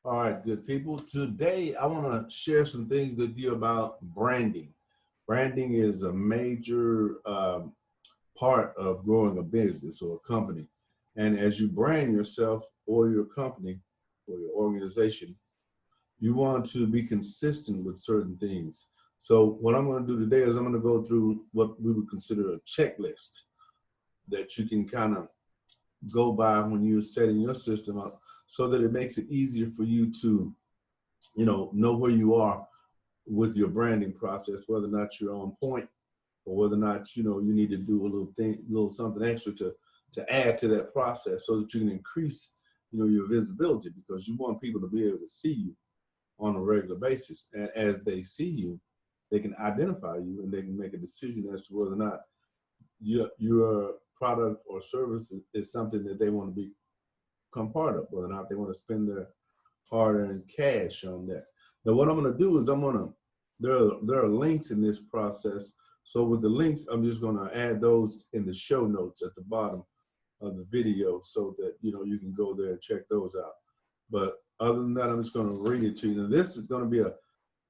All right, good people. Today, I want to share some things with you about branding. Branding is a major part of growing a business or a company. And as you brand yourself or your company or your organization, you want to be consistent with certain things. So what I'm going to do today is I'm going to go through what we would consider a checklist that you can kind of go by when you're setting your system up so that it makes it easier for you to know where you are with your branding process, whether or not you're on point or whether or not you need to do a little something extra to add to that process so that you can increase your visibility, because you want people to be able to see you on a regular basis, and as they see you, they can identify you and they can make a decision as to whether or not your product or service is something that they want to become part of, whether or not they want to spend their hard-earned cash on that. Now, what I'm going to do is there are links in this process. So with the links, I'm just going to add those in the show notes at the bottom of the video so that you can go there and check those out. But other than that, I'm just going to read it to you. Now, this is going to be a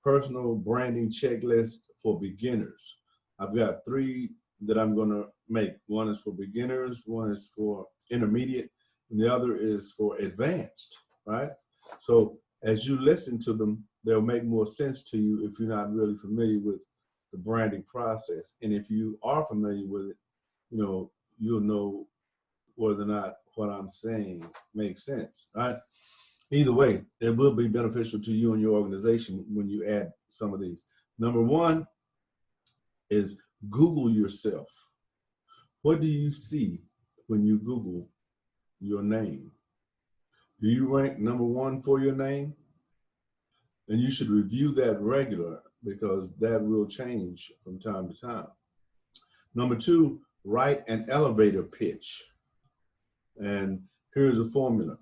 personal branding checklist for beginners. I've got 3 that I'm going to make. One is for beginners, one is for intermediate, and the other is for advanced, right? So as you listen to them, they'll make more sense to you if you're not really familiar with the branding process. And if you are familiar with it, you'll know whether or not what I'm saying makes sense, right? Either way, it will be beneficial to you and your organization when you add some of these. Number 1 is Google yourself. What do you see when you Google your name? Do you rank number 1 for your name? And you should review that regular, because that will change from time to time. Number 2, write an elevator pitch. And here's a formula.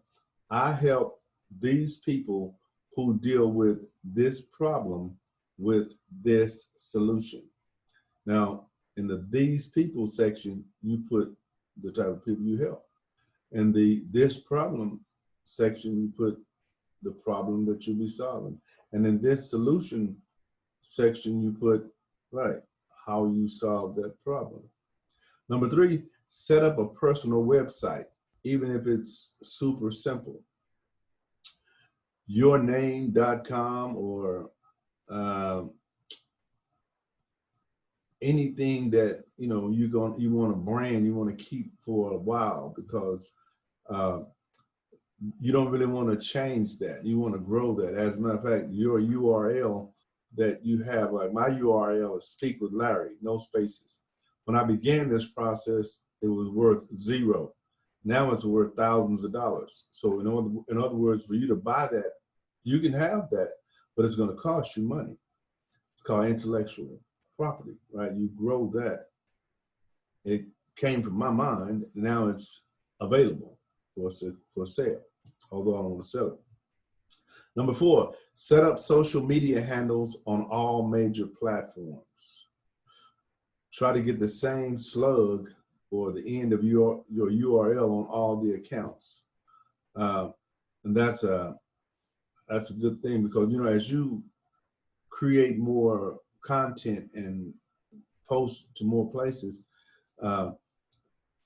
I help these people who deal with this problem with this solution. Now, in the these people section, you put the type of people you help. In the this problem section, you put the problem that you'll be solving. And in this solution section, you put, right, how you solve that problem. Number 3, set up a personal website, even if it's super simple. Yourname.com or anything that you want to brand, you want to keep for a while, because you don't really want to change that. You want to grow that. As a matter of fact, your URL that you have, like my URL is Speakwithlarry, no spaces. When I began this process, it was worth 0. Now it's worth thousands of dollars. So in other words, for you to buy that, you can have that, but it's going to cost you money. It's called intellectual property, right? You grow that. It came from my mind. Now it's available for sale, although I don't want to sell it. Number 4, set up social media handles on all major platforms. Try to get the same slug or the end of your URL on all the accounts. And that's a good thing, because as you create more content and post to more places,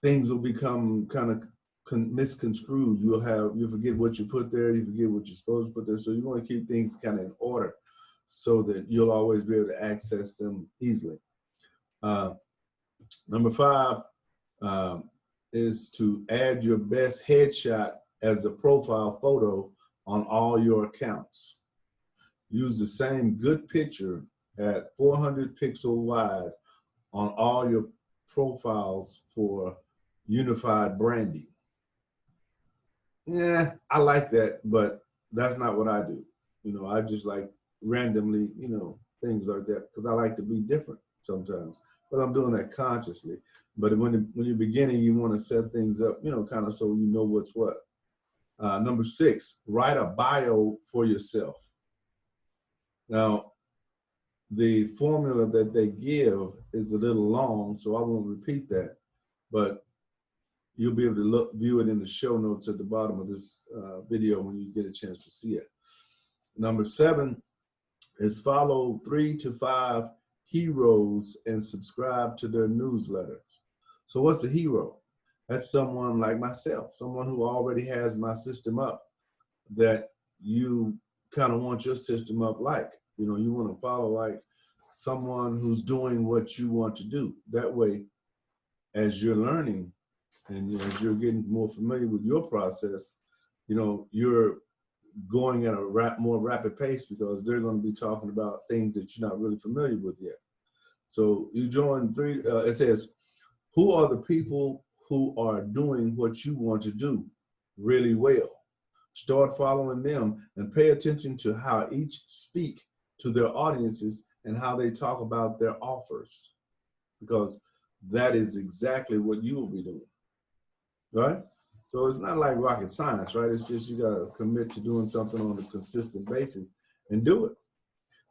things will become kind of misconstrued. You'll forget what you put there, you forget what you're supposed to put there. So you want to keep things kind of in order so that you'll always be able to access them easily. Number 5 is to add your best headshot as a profile photo on all your accounts. Use the same good picture at 400 pixel wide on all your profiles for unified branding. Yeah, I like that, but that's not what I do. I just like randomly, things like that, because I like to be different sometimes. But I'm doing that consciously. But when you're beginning, you want to set things up, kind of so you know what's what. Number 6, write a bio for yourself. Now, the formula that they give is a little long, so I won't repeat that, but you'll be able to view it in the show notes at the bottom of this video when you get a chance to see it. Number 7 is follow 3 to 5 heroes and subscribe to their newsletters. So what's a hero? That's someone like myself, someone who already has my system up that you kind of want your system up like. You know, you want to follow like someone who's doing what you want to do. That way, as you're learning and as you're getting more familiar with your process, you know, you're going at a more rapid pace because they're going to be talking about things that you're not really familiar with yet. So you join 3, it says, who are the people who are doing what you want to do really well? Start following them and pay attention to how each speak to their audiences and how they talk about their offers, because that is exactly what you will be doing, right? So it's not like rocket science, right? It's just you got to commit to doing something on a consistent basis and do it.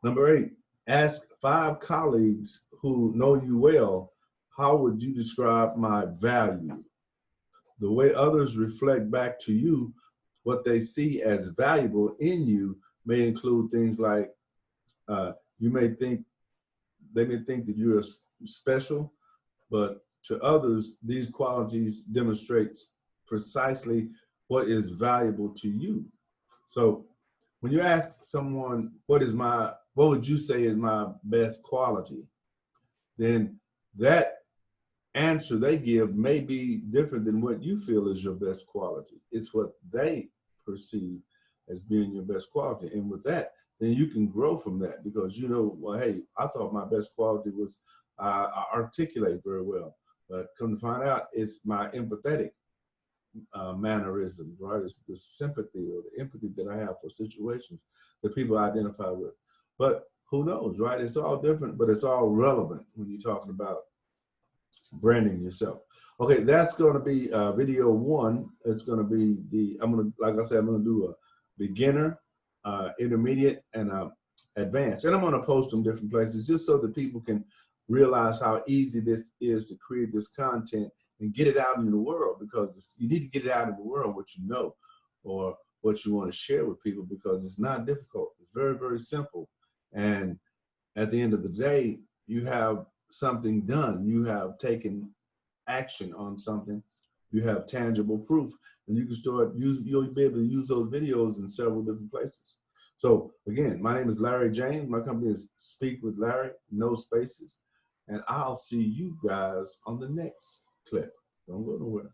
Number 8, ask 5 colleagues who know you well, how would you describe my value? The way others reflect back to you what they see as valuable in you may include things like they may think that you're special, but to others, these qualities demonstrates precisely what is valuable to you. So when you ask someone, what would you say is my best quality? Then that answer they give may be different than what you feel is your best quality. It's what they perceive as being your best quality. And with that, then you can grow from that because you know, well, hey, I thought my best quality was I articulate very well, but come to find out, it's my empathetic mannerism, right? It's the sympathy or the empathy that I have for situations that people identify with. But who knows, right? It's all different, but it's all relevant when you're talking about branding yourself. Okay, that's going to be video 1. It's going to be like I said, I'm going to do a beginner, intermediate, and advanced. And I'm going to post them different places just so that people can realize how easy this is to create this content and get it out in the world, because you need to get it out in the world, what you know or what you want to share with people, because it's not difficult. It's very, very simple. And at the end of the day, you have something done. You have taken action on something. You have tangible proof, and you can you'll be able to use those videos in several different places. So again, my name is Larry James. My company is Speak with Larry, no spaces. And I'll see you guys on the next clip. Don't go nowhere.